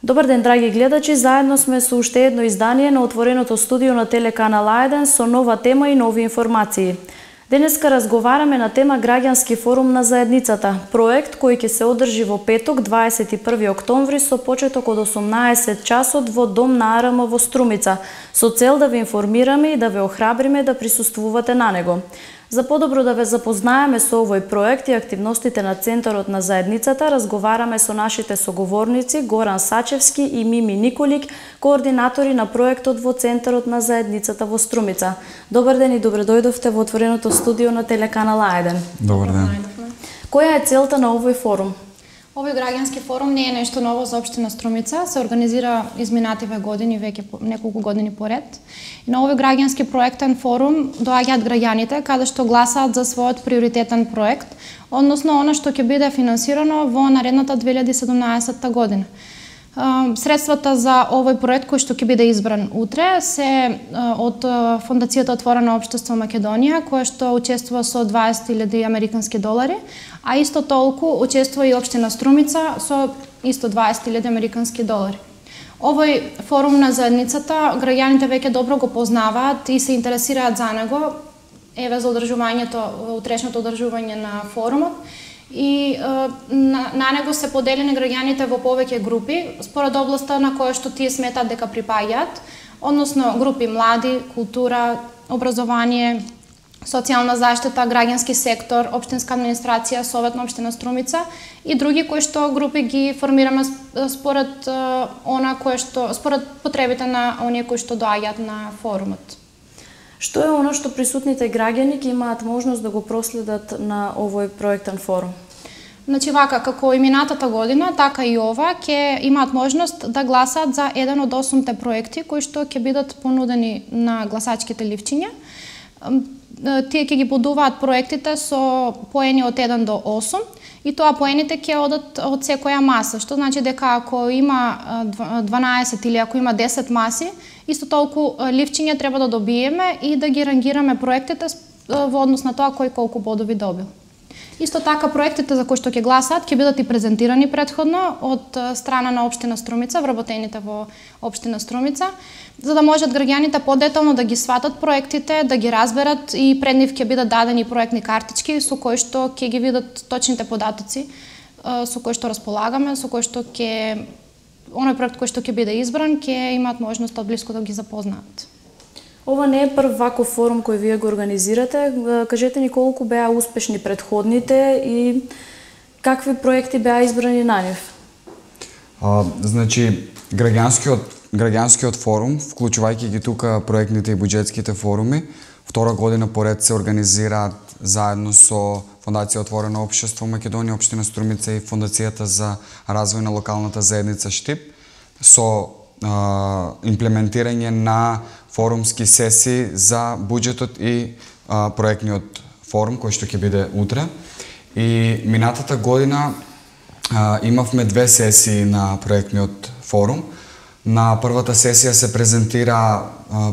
Добар ден, драги гледачи, заедно сме со уште едно издание на отвореното студио на Телеканал А1 со нова тема и нови информации. Денеска разговараме на тема Граѓански форум на заедницата, проект кој ќе се одржи во петок, 21 октомври со почеток од 18 часот во Дом на АРМ во Струмица, со цел да ве информираме и да ве охрабриме да присуствувате на него. За подобро да ве запознаеме со овој проект и активностите на Центарот на заедницата, разговараме со нашите соговорници Горан Сачевски и Мими Николик, координатори на проектот во Центарот на заедницата во Струмица. Добар ден и добре дојдовте во отвореното студио на Телеканал А1. Добар ден. Која е целта на овој форум? Овој граѓански форум не е нешто ново за општина Струмица, се организира изминативе години, веќе неколку години поред. И на овој граѓански проектен форум доаѓаат граѓаните каде што гласаат за својот приоритетен проект, односно она што ќе биде финансирано во наредната 2017 година. Средствата за овој проект кој што ќе биде избран утре се од Фондацијата Отворено општество Македонија, која што учествува со 20.000 американски долари, а исто толку учествува и општина Струмица со исто 20.000 американски долари. Овој форум на заедницата граѓаните веќе добро го познаваат и се интересираат за него, еве за одржувањето, утрешното одржување на форумот. И на него се поделени граѓаните во повеќе групи, според областа на која што тие сметат дека припаѓаат, односно групи млади, култура, образование, социјална заштита, граѓански сектор, општинска администрација, Совет на општина Струмица и други кои што групи ги формираме според според потребите на оние кои што доаѓаат на форумот. Што е оно што присутните граѓани ќе имаат можност да го проследат на овој проектен форум? Значи вака, како и минатата година, така и ова ќе имаат можност да гласаат за еден од 8 проекти кои што ќе бидат понудени на гласачките ливчиња. Тие ќе ги бодуваат проектите со поени од 1 до 8 и тоа поените ќе одат од секоја маса, што значи дека ако има 12 или ако има 10 маси, исто толку ливчиња треба да добиеме и да ги рангираме проектите во однос на тоа кој колку бодови добил. Исто така проектите за кои што ќе гласаат ќе бидат и презентирани претходно од страна на општина Струмица, вработените во општина Струмица, за да можат граѓаните подетално да ги сватат проектите, да ги разберат и пред нив ќе бидат дадени проектни картички со кои што ќе ги видат точните податоци со кои што располагаме, со кои што оној проект кој што ќе биде избран, ќе имаат можност од блиску да ги запознаат. Ова не е прв ваков форум кој вие го организирате. Кажете ни колку беа успешни претходните и какви проекти беа избрани на нив? Значи, граѓанскиот форум, вклучувајќи ги тука проектните и буџетските форуми, втора година поред се организираат заедно со Фондација Отворено општество Македонија, општина Струмица и Фондацијата за развој на локалната заедница Штип, со имплементирање на форумски сесии за буџетот и проектниот форум кој што ќе биде утре. И минатата година имавме 2 сесии на проектниот форум. На првата сесија се презентира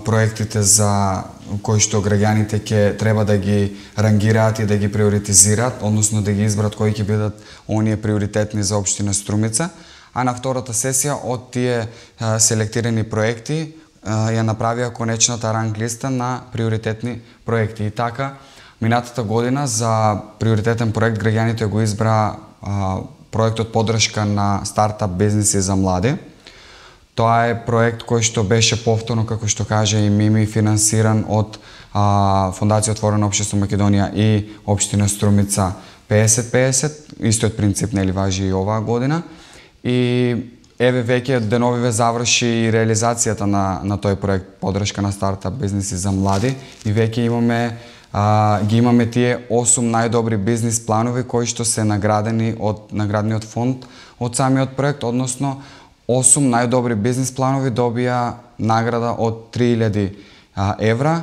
проектите за кои што граѓаните ќе треба да ги рангираат и да ги приоритизираат, односно да ги изберат кои ќе бидат оние приоритетни за општина Струмица. А на втората сесија од тие селектирани проекти ја направија конечната ранг листа на приоритетни проекти. И така, минатата година за приоритетен проект граѓаните го избра проектот поддршка на стартап бизниси за млади. Тоа е проект кој што беше повторно, како што каже и Мими, финансиран од Фондација Отворено општество Македонија и општина Струмица 50-50, истиот принцип нели важи и оваа година. И еве веќе деновиве заврши и реализацијата на тој проект поддршка на стартап бизниси за млади и веќе ги имаме тие 8 најдобри бизнис планови кои што се наградени од наградниот фонд од самиот проект, односно 8 најдобри бизнис планови добија награда од 3000 евра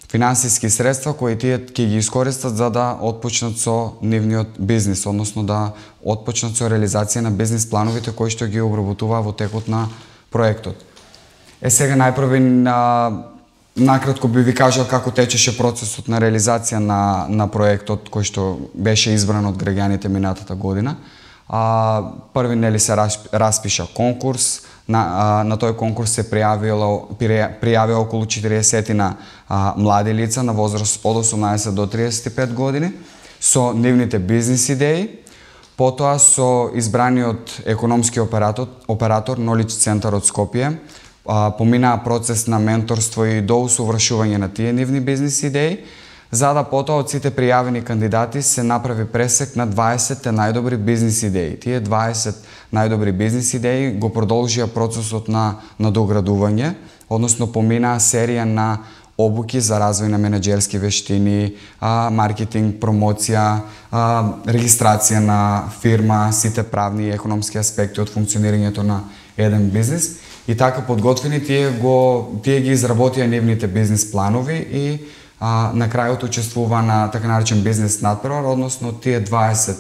финансиски средства кои тие ќе ги искористат за да отпочнат со нивниот бизнис, односно да отпочнат со реализација на бизнис плановите кои што ги обработуваа во текот на проектот. Сега најпрво накратко би ви кажал како течеше процесот на реализација на проектот кој што беше избран од граѓаните минатата година. Први нели се распиша конкурс. На тој конкурс се пријавило околу 40 млади лица на возраст од 18 до 35 години со нивните бизнис идеи. Потоа со избраниот економски оператор Knowledge Center од Скопје поминаа процес на менторство и до усовршување на тие нивни бизнис идеи, за да потоа од сите пријавени кандидати се направи пресек на 20 најдобри бизнис идеи. Тие 20 најдобри бизнис идеи го продолжија процесот на доградување, односно поминаа серија на обуки за развој на менаџерски вештини, маркетинг, промоција, регистрација на фирма, сите правни и економски аспекти од функционирањето на еден бизнис. И така подготвени тие ги изработија нивните бизнис планови и на крајот учествува на така наречен бизнес надпревар, односно тие 20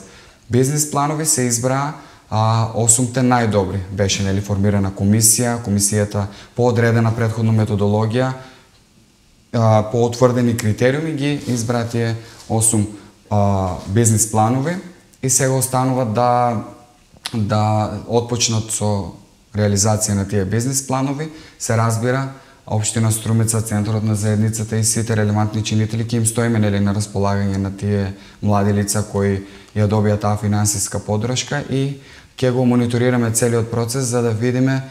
бизнес планови се избраа 8-те најдобри. Беше нели формирана комисијата по одредена претходна методологија, по утврдени критериуми ги избраа тие 8 бизнес планови и сега останува да отпочнат со реализација на тие бизнес планови. Се разбира, Општина Струмица, Центарот на заедницата и сите релевантни чинители ќе им стоиме нели на располагање на тие млади лица кои ја добија таа финансиска поддршка и ќе го мониторираме целиот процес за да видиме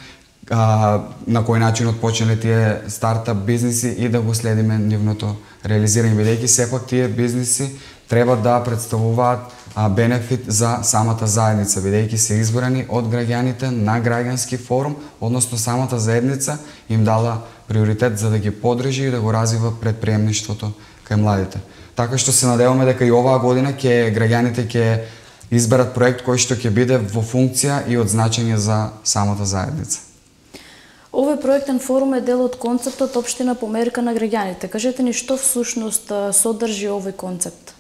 на кој начин отпочнале тие стартап бизниси и да го следиме нивното реализирање, бидејќи сепак тие бизниси треба да представуваат бенефит за самата заедница, бидејќи се избрани од граѓаните на граѓански форум, односно самата заедница им дала приоритет за да ги поддржи и да го развива предприемништвото кај младите. Така што се надеваме дека и оваа година граѓаните ќе изберат проект кој што ќе биде во функција и од значење за самата заедница. Овој проектен форум е дел од концептот Општина померка на граѓаните. Кажете ни што всушност содржи овој концепт?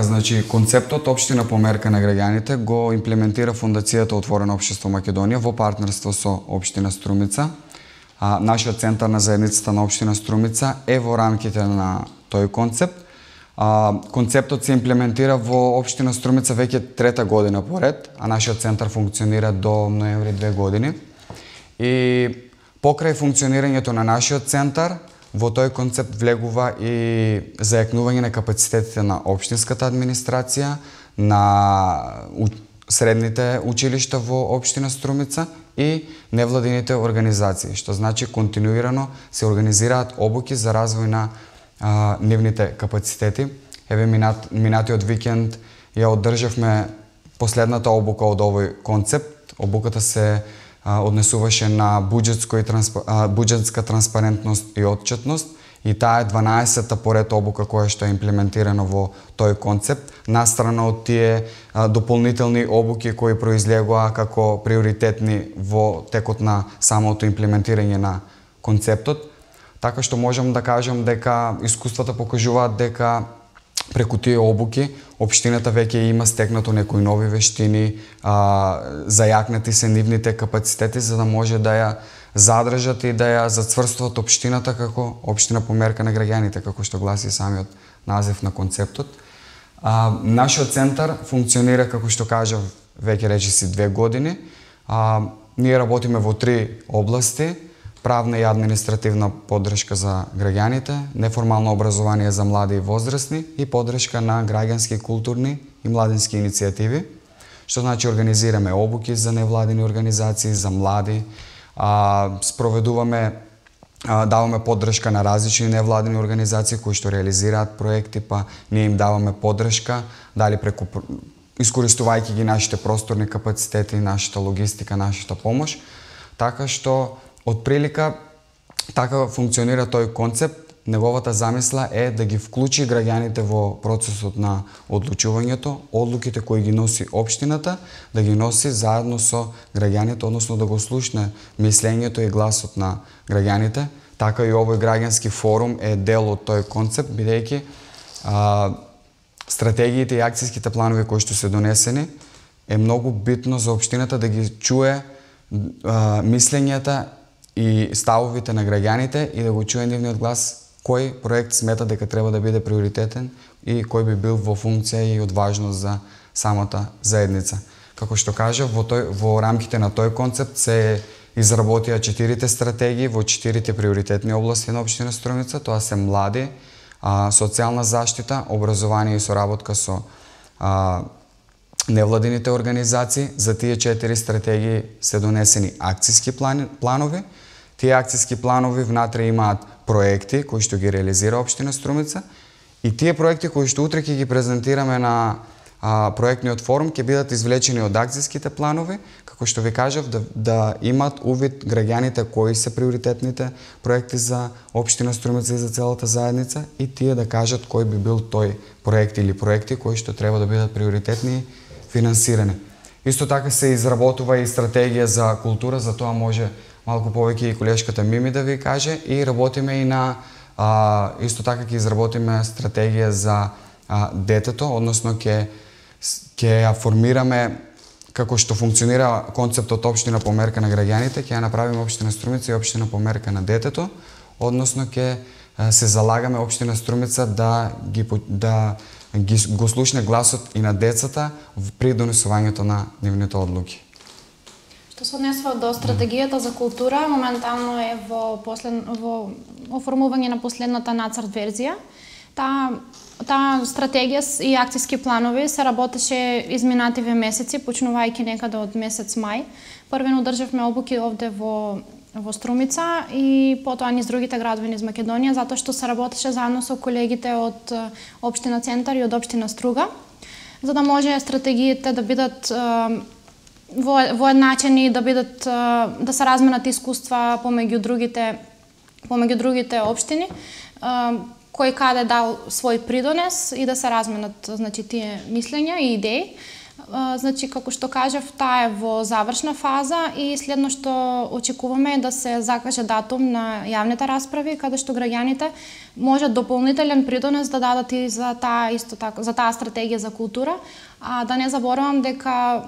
Значи, концептот Општина померка на граѓаните го имплементира Фондацијата Отворено општество Македонија во партнерство со Општина Струмица. Нашиот центар на заедницата на Општина Струмица е во рамките на тој концепт. Концептот се имплементира во Општина Струмица веќе трета година поред, а нашиот центар функционира до ноември 2 години. И покрај функционирањето на нашиот центар, во тој концепт влегува и зајакнување на капацитетите на општинската администрација, на средните училишта во Општина Струмица и невладините организации, што значи континуирано се организираат обуки за развој на нивните капацитети. Еве минатиот викенд ја одржавме последната обука од овој концепт. Обуката се однесуваше на буџетска транспарентност и отчетност и таа е 12-та поред обука која што е имплементирана во тој концепт, настрана од тие дополнителни обуки кои произлегоа како приоритетни во текот на самото имплементирање на концептот. Така што можам да кажам дека искуствата покажуваат дека преку тие обуки општината веќе има стекнато некои нови вештини, зајакнати се нивните капацитети за да може да ја задржат и да ја зацврстват општината како општина померка на граѓаните, како што гласи самиот назив на концептот. Нашиот центар функционира, како што кажав, веќе речиси 2 години. Ние работиме во 3 области: правна и административна поддршка за граѓаните, неформално образование за млади и возрастни и поддршка на граѓански, културни и младински иницијативи, што значи организираме обуки за невладини организации, за млади, спроведуваме, даваме поддршка на различни невладини организации кои што реализираат проекти, па ние им даваме поддршка, дали преку искористувајќи ги нашите просторни капацитети, нашата логистика, нашата помош, така што од прилика така функционира тој концепт. Неговата замисла е да ги вклучи граѓаните во процесот на одлучувањето, одлуките кои ги носи општината, да ги носи заедно со граѓаните, односно да го слушне мислењето и гласот на граѓаните. Така и овој граѓански форум е дел од тој концепт, бидејќи стратегиите и акцијските планови кои што се донесени е многу битно за општината да ги чуе мислењата и ставовите на граѓаните и да го чуе нивниот глас кој проект смета дека треба да биде приоритетен и кој би бил во функција и од важност за самата заедница. Како што кажав, во рамките на тој концепт се изработија 4 стратегии во 4 приоритетни области на општина Струмица. Тоа се млади, социјална заштита, образование и соработка со невладините организации. За тие 4 стратегии се донесени акциски планови. Тие акциски планови внатре имаат проекти кои што ги реализира општина Струмица и тие проекти кои што утре ќе ги презентираме на проектниот форум ќе бидат извлечени од акциските планови, како што ви кажав, да имат увид граѓаните кои се приоритетните проекти за општина Струмица и за целата заедница и тие да кажат кој би бил тој проект или проекти кои што треба да бидат приоритетни и финансирани. Исто така се изработува и стратегија за култура, за тоа може малку повеќе и колешката Мими да ви каже, и работиме и на исто така ќе изработиме стратегија за детето, односно ќе ја формираме како што функционира концептот општина померка на граѓаните, ќе ја направиме општина Струмица и општина померка на детето, односно ќе се залагаме општина Струмица да го слушне гласот и на децата при донесувањето на нивните одлуки. Што се однесува до стратегијата за култура, моментално е во оформување на последната нацрт верзија. Таа стратегија и акциски планови се работеше изминативе месеци, почнувајќи некаде од месец мај. Првено одржавме обуки овде во Струмица и потоа низ другите градови низ Македонија, затоа што се работеше заедно со колегите од општина Центар и од општина Струга, за да може стратегиите да бидат воедначени, да се разменат искуства помеѓу другите општини, кој каде дал свој придонес и да се разменат тие мислења и идеи. Како што кажав, таа е во завршна фаза и следно што очекуваме е да се закаже датум на јавните расправи, каде што граѓаните можат дополнителен придонес да дадат и за таа стратегија за култура, а да не заборавам дека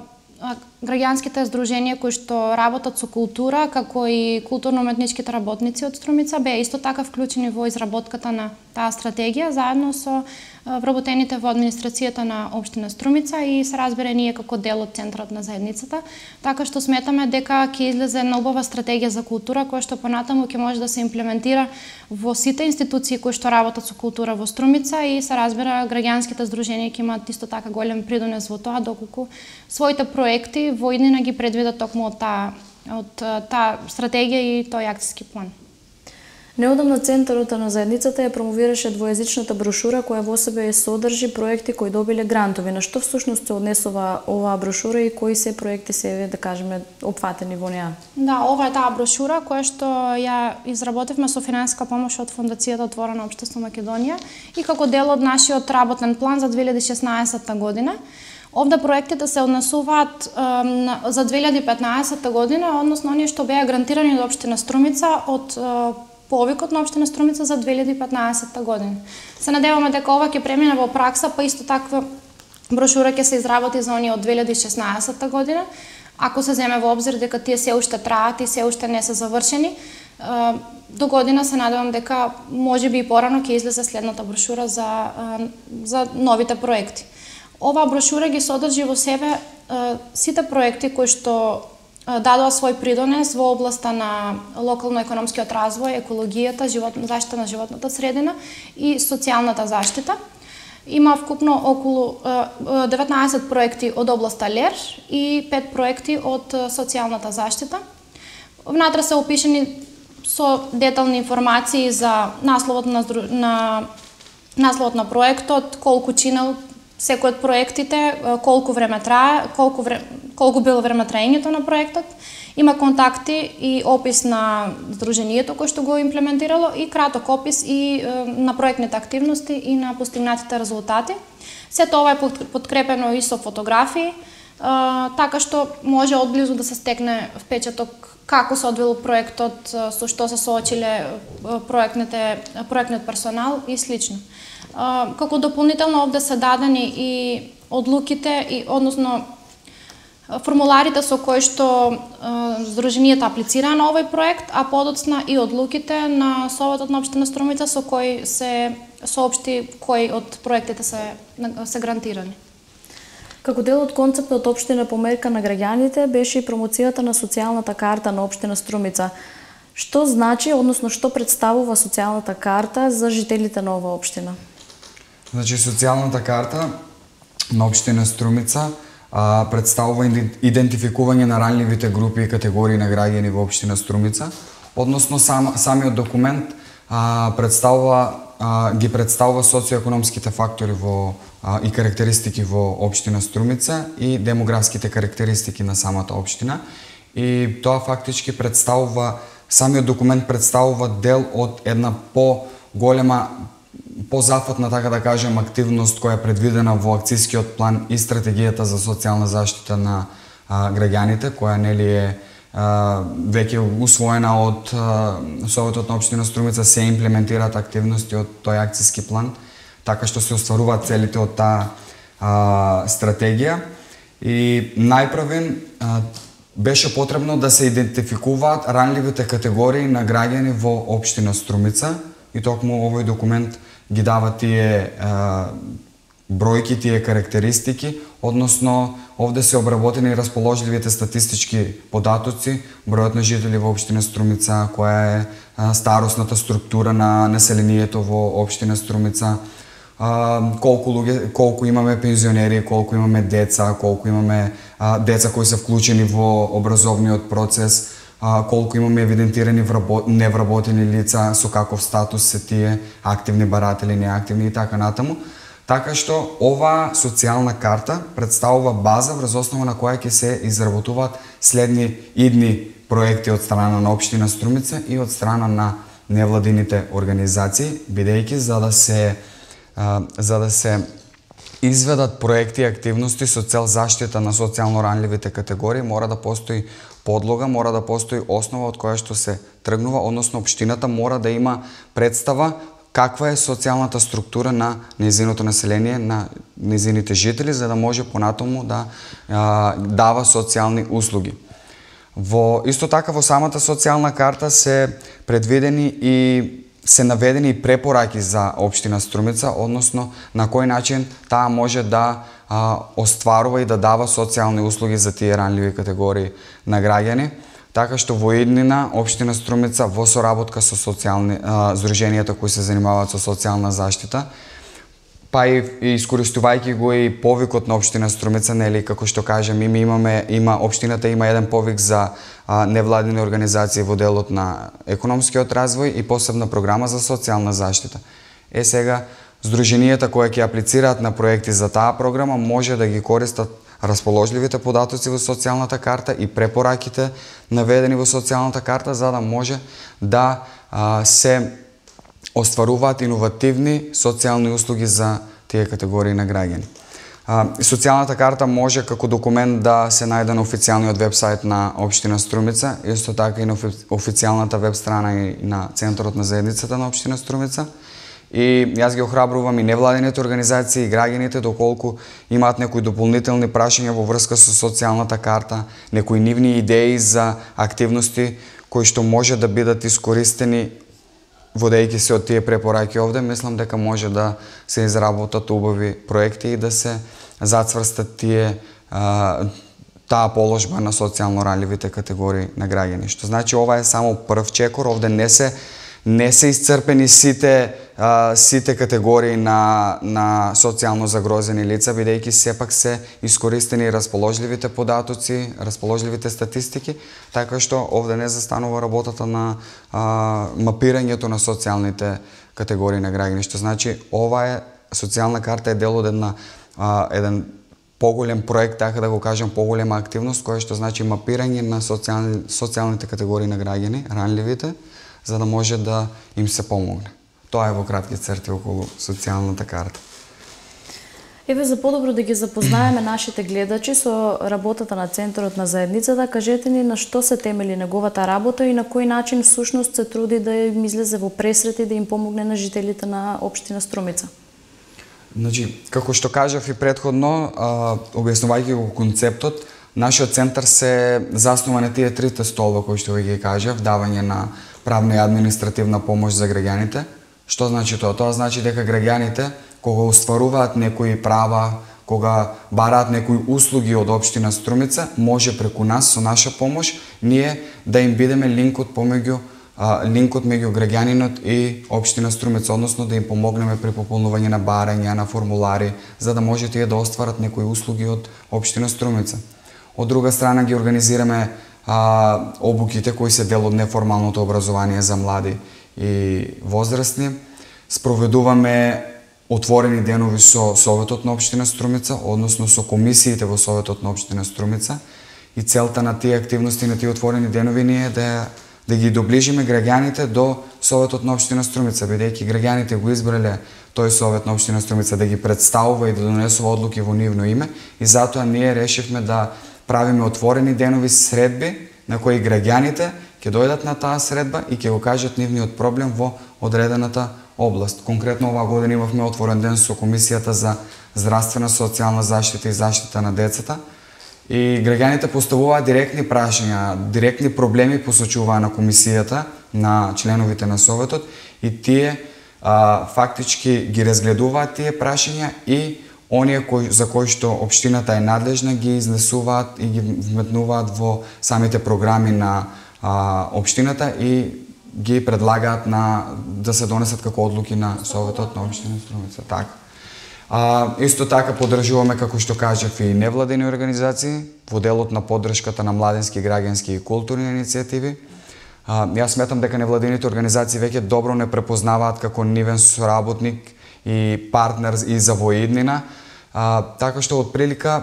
граѓанските здруженија кои што работат со култура, како и културно-уметничките работници од Струмица, беа исто така вклучени во изработката на таа стратегија, заедно со вработените во администрацијата на општина Струмица и се разбира ние како дел од центарот на заедницата, така што сметаме дека ќе излезе една убава стратегија за култура која што понатаму ќе може да се имплементира во сите институции кои што работат со култура во Струмица и се разбира граѓанските здруженија ќе имаат исто така голем придонес во тоа, доколку своите проекти во иднина ги предвидат токму од таа стратегија и тој акциски план. Неодамна Центарот на заедницата ја промовираше двојазичната брошура која во себе содржи проекти кои добиле грантови. На што всушност се однесува оваа брошура и кои се проекти се, да кажеме, опфатени во неа? Да, ова е таа брошура која што ја изработивме со финансиска помош од Фондацијата Отворено општество Македонија и како дел од нашиот работен план за 2016 година. Овде проектите се однесуваат за 2015 година, односно оние што беа грантирани од општина Струмица од повикот на општина Струмица за 2015 година. Се надеваме дека ова ќе премине во пракса, па исто таква брошура ќе се изработи за оние од 2016 година. Ако се земе во обзир дека тие се уште траат и се уште не се завршени, до година се надевам дека можеби и порано ќе излезе следната брошура за новите проекти. Оваа брошура ги содржи во себе сите проекти кои што дадоа свој придонес во областа на локално-економскиот развој, екологијата, заштита на животната средина и социјалната заштита. Има вкупно околу 19 проекти од областа ЛЕР и 5 проекти од социјалната заштита. Внатре се опишени со детални информации за насловот на проектот, колку чинел секој од проектите, колку време трае, колку било време траењето на проектот. Има контакти и опис на здруженијето кој што го имплементирало и краток опис и на проектните активности и на постигнатите резултати. Сето ова е подкрепено и со фотографии, така што може одблизу да се стекне впечаток како се одвил проектот, со што се соочиле проектниот персонал и слично. Како дополнително овде се дадени и одлуките, односно формуларите со кои што здруженијата аплицираа на овој проект, а подоцна и одлуките на Советот на општина Струмица со кои се соопшти кои од проектите се грантирани. Како дел од концептот Општина померка на граѓаните беше и промоцијата на социјалната карта на Општина Струмица. Што значи, односно што представува социјалната карта за жителите на оваа општина? Значи, социјалната карта на Општина Струмица представува идентификување на ранливите групи и категории на граѓани во Општина Струмица, односно самиот документ ги представува социоекономските фактори и карактеристики во Општина Струмица и демографските карактеристики на самата општина. И тоа фактички самиот документ представува дел од една по-голема, по-зафатна, така да кажем, активност која е предвидена во акцискиот план и стратегијата за социјална заштита на граѓаните, која нели е веќе усвоена од Советот на Општина Струмица. Се имплементираат активности од тој акциски план, така што се остваруваат целите од таа стратегија. И најпрвен беше потребно да се идентификуваат ранливите категории на граѓани во Општина Струмица и токму овој документ ги дава тие бројки, тие карактеристики, односно овде се обработени расположливите статистички податоци, бројот на жители во Општина Струмица, која е старосната структура на населението во Општина Струмица, колку имаме пензионери, колку имаме деца, колку имаме деца кои се вклучени во образовниот процес, колку имаме евидентирани невработени лица, со каков статус се тие, активни баратели, неактивни и така натаму. Така што оваа социјална карта представува база врз основа на која ќе се изработуваат следни идни проекти од страна на Општина Струмица и од страна на невладините организации, бидејќи за да се изведат проекти и активности со цел заштита на социјално ранливите категории, мора да постои подлога, мора да постои основа од која што се тргнува, односно општината мора да има представа каква е социјалната структура на нејзиното население, на нејзините жители, за да може понатаму да дава социјални услуги. Исто така во самата социјална карта се предвидени и се наведени и препораки за Општина Струмица, односно на кој начин таа може да остварува и да дава социјални услуги за тие ранливи категории на граѓани. Така што во иднина Општина Струмица во соработка со здруженијата кои се занимаваат со социјална заштита, па и искористувајќи го и повикот на Општина Струмица, нели, како што кажем, општината има еден повик за невладини организации во делот на економскиот развој и посебна програма за социјална заштита. Сега здруженијата кои ќе аплицираат на проекти за таа програма може да ги користат расположливите податоци во социјалната карта и препораките наведени во социјалната карта, за да може да се остваруваат иновативни социјални услуги за тие категории на граѓани. Социјалната карта може како документ да се најде на официјалниот вебсайт на Општина Струмица, исто така и на официјалната веб страна и на Центарот на заедницата на Општина Струмица. И јас ги охрабрувам и невладените организации и граѓаните доколку имаат некои дополнителни прашања во врска со социјалната карта, некои нивни идеи за активности кои што може да бидат искористени водејќи се од тие препораки овде. Мислам дека може да се изработат убави проекти и да се зацврстат таа положба на социјално ранливите категории на граѓани. Што значи ова е само прв чекор, овде не се исцрпени сите категории на социјално загрозени лица, бидејќи сепак се искористени расположливите податоци, расположливите статистики, така што овде не застанува работата на мапирањето на социјалните категории на граѓани. Што значи ова социјална карта е дел од еден поголем проект, така да го кажем, поголема активност, која што значи мапирање на социјалните категории на граѓани, ранливите, за да може да им се помогне. Тоа е во кратки црти околу социјалната карта. Еве, за подобро да ги запознаеме нашите гледачи со работата на Центарот на заедницата, кажете ни на што се темели неговата работа и на кој начин всушност се труди да им излезе во пресрет и да им помогне на жителите на Општина Струмица. Значи, како што кажав и претходно, објаснувајќи го концептот, нашиот центар се заснува на тие трите столба кои што ви ги кажав, давање на правна и административна помош за граѓаните. Што значи тоа? Тоа значи дека граѓаните кога остваруваат некои права, кога бараат некои услуги од општина Струмица, може преку нас со наша помош ние да им бидеме линкот меѓу граѓанинот и општина Струмица, односно да им помогнеме при пополнување на барања, на формулари, за да може тие да остварат некои услуги од општина Струмица. Од друга страна ги организираме обуките кои се дел од неформалното образование за млади и возрастни. Спроведуваме отворени денови со Советот на општина Струмица, односно со комисиите во Советот на општина Струмица, и целта на тие активности, на тие отворени денови ни е да ги доближиме граѓаните до Советот на општина Струмица, бидејќи граѓаните го избрале тој Совет на општина Струмица да ги представува и да донесува одлуки во нивно име, и затоа ние решивме да правиме отворени денови, средби на кои граѓаните ќе дојдат на таа средба и ќе го кажат нивниот проблем во одредената област. Конкретно оваа година имавме отворен ден со Комисијата за здравствена социјална заштита и заштита на децата, и граѓаните поставуваат директни прашања, директни проблеми посочуваа на комисијата, на членовите на Советот, и тие фактички ги разгледуваат тие прашања и оние за кои што општината е надлежна ги изнесуваат и ги вметнуваат во самите програми на општината и ги предлагаат да се донесат како одлуки на Советот на општина Струмица. Така. Исто така поддржуваме, како што кажав, и невладени организации во делот на поддршката на младински, граѓански и културни иницијативи. Јас сметам дека невладените организации веќе добро не препознаваат како нивен соработник и партнер и за воиднина, така што од прилика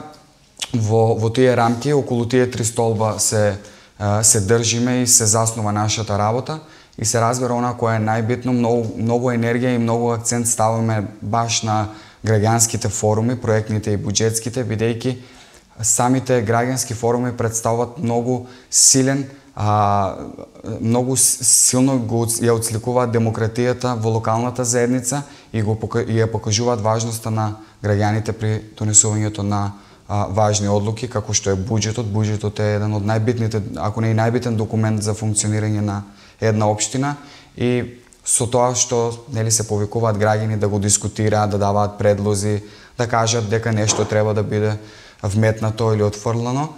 во тие рамки, околу тие три столба се држиме и се заснова нашата работа и се разбира она кое е најбитно, многу енергија и многу акцент ставаме баш на граѓанските форуми, проектните и буџетските, бидејќи самите граѓански форуми представуваат многу силно ја отсликуваат демократијата во локалната заедница и ја покажуваат важноста на граѓаните при донесувањето на важни одлуки, како што е буџетот. Буџетот е еден од најбитните, ако не и најбитен документ за функционирање на една општина, и со тоа што се повикуваат граѓани да го дискутираат, да даваат предлози, да кажат дека нешто треба да биде вметнато или отфрлено,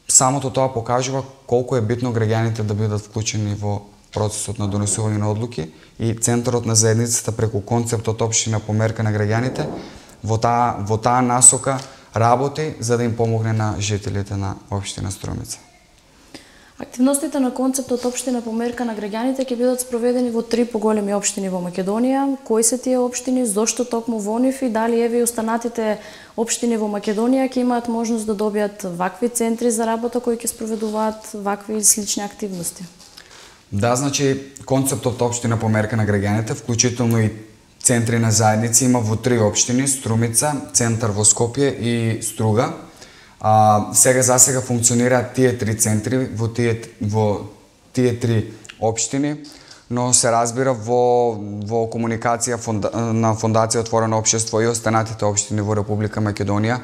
самото тоа покажува колку е битно граѓаните да бидат вклучени во процесот на донесување на одлуки, и центарот на заедницата преку концептот општина по мерка на граѓаните во таа насока работи за да им помогне на жителите на општина Струмица. Активностите на концептот општина по мерка на граѓаните ќе бидат спроведени во 3 поголеми општини во Македонија. Кои се тие општини, зошто токму во нив, и дали еве и останатите општини во Македонија ќе имаат можност да добијат вакви центри за работа кои ќе спроведуваат вакви слични активности? Да, значи концептот општина по мерка на граѓаните, вклучително и центри на заедници, има во 3 општини: Струмица, центар во Скопје и Струга. За сега функционираат тие 3 центри во тие 3 општини, но се разбира во комуникација на Фондација Отворено општество и останатите општини во Република Македонија.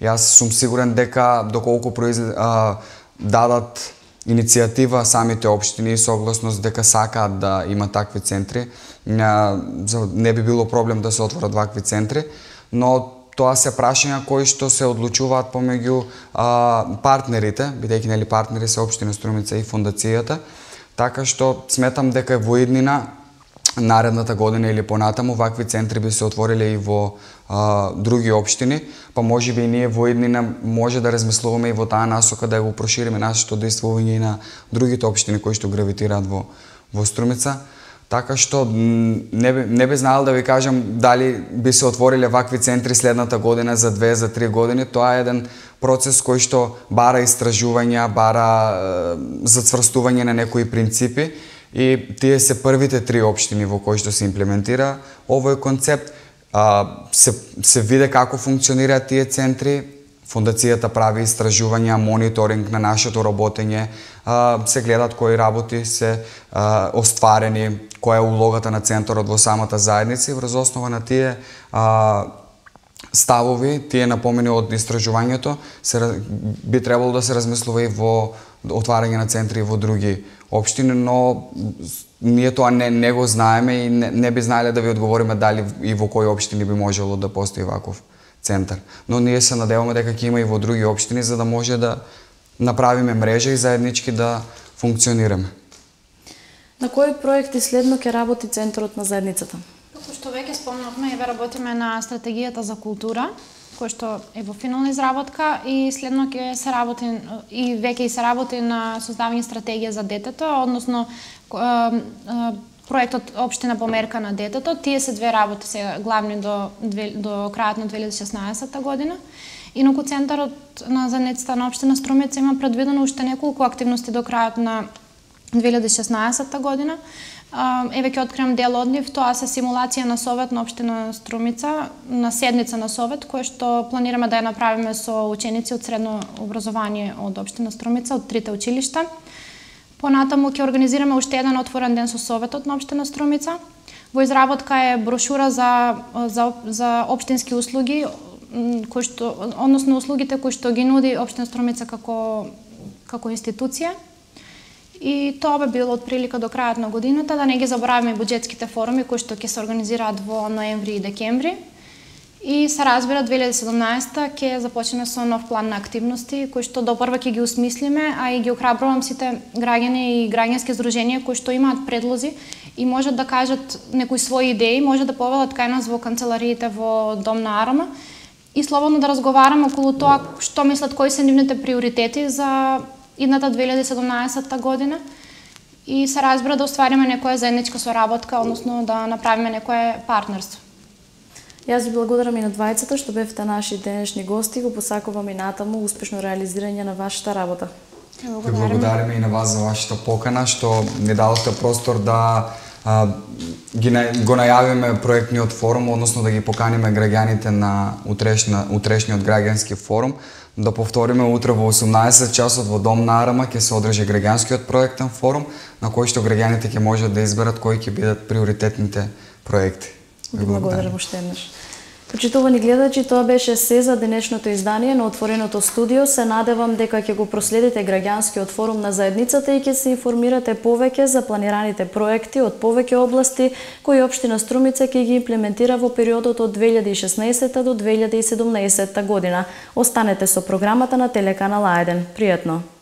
Јас сум сигурен дека доколку дадат иницијатива самите општини и согласност дека сакаат да има такви центри, не би било проблем да се отворат вакви центри, но тоа се прашања кои што се одлучуваат помеѓу партнерите, бидејќи партнери се општина Струмица и фондацијата, така што сметам дека во иднина наредната година или понатаму вакви центри би се отвориле и во други општини, па можеби и ние во иднина може да размислуваме и во таа насока да го прошириме нашето действување и на другите општини кои што гравитираат во Струмица. Така што не би знаел да ви кажам дали би се отвориле вакви центри следната година, за 2, за 3 години. Тоа е еден процес кој што бара истражувања, бара зацврстување на некои принципи, и тие се првите 3 општини во кои што се имплементира овој концепт. Се виде како функционираат тие центри, фондацијата прави истражувања, мониторинг на нашето работење, се гледат кои работи се остварени, која е улогата на центарот во самата заедница, и врз основа на тие ставови, тие напомени од истражувањето, би требало да се размислува и во отварање на центри во други општини, но ние тоа не го знаеме и не би знаеле да ви одговориме дали и во кои општини би можело да постои ваков центар. Но ние се надеваме дека ќе има и во други општини за да може да направиме мрежа и заеднички да функционираме. На кои проекти следно ќе работи Центарот на заедницата? Како што веќе спомнавме, работиме на стратегијата за култура, која што е во финална изработка, и следно ќе се работи и веќе се работи на создавање стратегија за детето, односно проектот Општина померка на детето. Тие се две работи се главни до крајот на 2016 година. Инаку Центарот на заедницата на Општина Струмица има предвидено уште неколку активности до крајот на 2016 година. Еве ќе откриам дел од нив, тоа се симулација на совет на Општина Струмица, на седница на совет, која што планираме да ја направиме со ученици од средно образование од Општина Струмица, од трите училишта. Понатаму ќе организираме уште еден отворен ден со советот на Општина Струмица. Во изработка е брошура за општински услуги, односно услугите кои што ги нуди Општина Струмица како институција. И тоа би било отприлика до крајот на годината, да не ги забораваме буџетските форуми кои што ќе се организираат во ноември и декември. И се разбира 2017 ќе започнеме со нов план на активности кои што допрва ќе ги осмислиме, а и ги охрабрувам сите граѓани и граѓански здруженија кои што имаат предлози и можат да кажат некои своји идеи, може да повелат кај нас во канцелариите во Дом на Арама и слободно да разговараме околу тоа што мислат, кои се нивните приоритети за идната 2017 година и се разбира да оствариме некоја заедничка соработка, односно да направиме некое партнерство. Јас ви благодарам и на двајцата што бевте наши денешни гости, го посакувам и натаму успешно реализирање на вашата работа. Ви благодариме и на вас за вашата покана, што ни дадовте простор да го најавиме проектниот форум, односно да ги поканиме граѓаните на утрешниот граѓански форум. Да повториме, утре во 18 часот во Дом на Арама ќе се одржи граѓанскиот проектен форум, на кој што граѓаните ќе можат да изберат кои ќе бидат приоритетните проекти. Ви благодарам уште еднаш. Почитувани гледачи, тоа беше се за денешното издание на Отвореното студио. Се надевам дека ќе го проследите граѓанскиот форум на заедницата и ќе се информирате повеќе за планираните проекти од повеќе области кои Општина Струмица ќе ги имплементира во периодот од 2016 до 2017 година. Останете со програмата на телеканал А1. Пријатно!